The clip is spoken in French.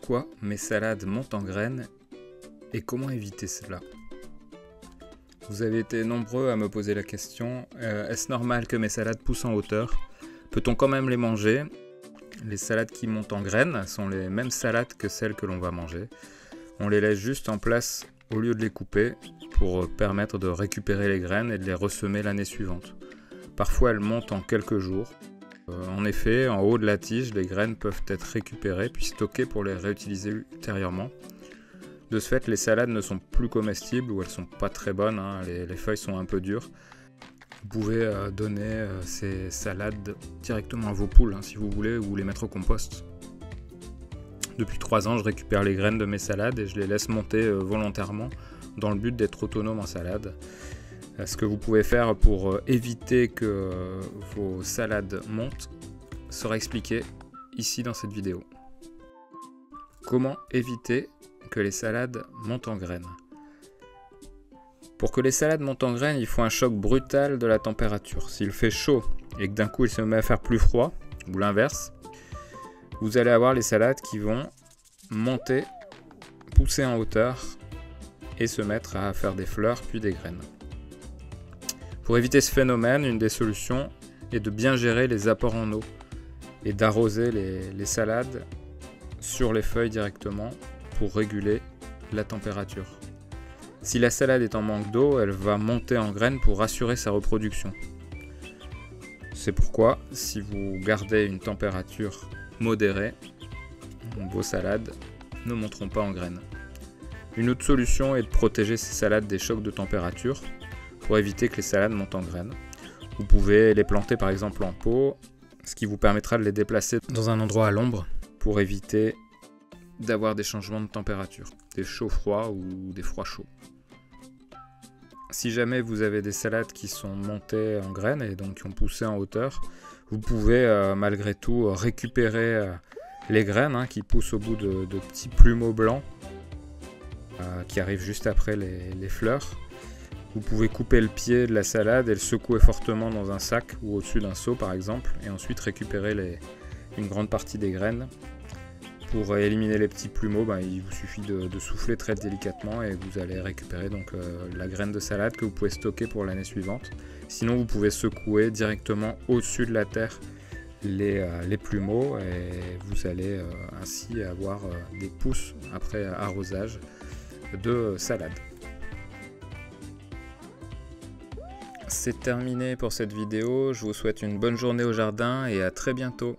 pourquoi mes salades montent en graines et comment éviter cela. Vous avez été nombreux à me poser la question, est-ce normal que mes salades poussent en hauteur? Peut-on quand même les manger? Les salades qui montent en graines sont les mêmes salades que celles que l'on va manger. On les laisse juste en place au lieu de les couper pour permettre de récupérer les graines et de les ressemer l'année suivante. Parfois elles montent en quelques jours. En effet, en haut de la tige, les graines peuvent être récupérées puis stockées pour les réutiliser ultérieurement. De ce fait, les salades ne sont plus comestibles ou elles sont pas très bonnes, hein. Les feuilles sont un peu dures. Vous pouvez donner ces salades directement à vos poules hein, si vous voulez, ou les mettre au compost. Depuis 3 ans, je récupère les graines de mes salades et je les laisse monter volontairement dans le but d'être autonome en salade. Ce que vous pouvez faire pour éviter que vos salades montent sera expliqué ici dans cette vidéo. Comment éviter que les salades montent en graines? Pour que les salades montent en graines, il faut un choc brutal de la température. S'il fait chaud et que d'un coup il se met à faire plus froid, ou l'inverse, vous allez avoir les salades qui vont monter, pousser en hauteur et se mettre à faire des fleurs puis des graines. Pour éviter ce phénomène, une des solutions est de bien gérer les apports en eau et d'arroser les salades sur les feuilles directement pour réguler la température. Si la salade est en manque d'eau, elle va monter en graines pour assurer sa reproduction. C'est pourquoi, si vous gardez une température modérée, vos salades ne monteront pas en graines. Une autre solution est de protéger ces salades des chocs de température pour éviter que les salades montent en graines. Vous pouvez les planter par exemple en pot, ce qui vous permettra de les déplacer dans un endroit à l'ombre pour éviter d'avoir des changements de température, des chauds-froids ou des froids-chauds. Si jamais vous avez des salades qui sont montées en graines et donc qui ont poussé en hauteur, vous pouvez malgré tout récupérer les graines qui poussent au bout de petits plumeaux blancs qui arrivent juste après les fleurs. Vous pouvez couper le pied de la salade et le secouer fortement dans un sac ou au-dessus d'un seau par exemple, et ensuite récupérer une grande partie des graines. Pour éliminer les petits plumeaux, il vous suffit de souffler très délicatement et vous allez récupérer donc la graine de salade que vous pouvez stocker pour l'année suivante. Sinon vous pouvez secouer directement au-dessus de la terre les plumeaux et vous allez ainsi avoir des pousses après arrosage de salade. C'est terminé pour cette vidéo, je vous souhaite une bonne journée au jardin et à très bientôt.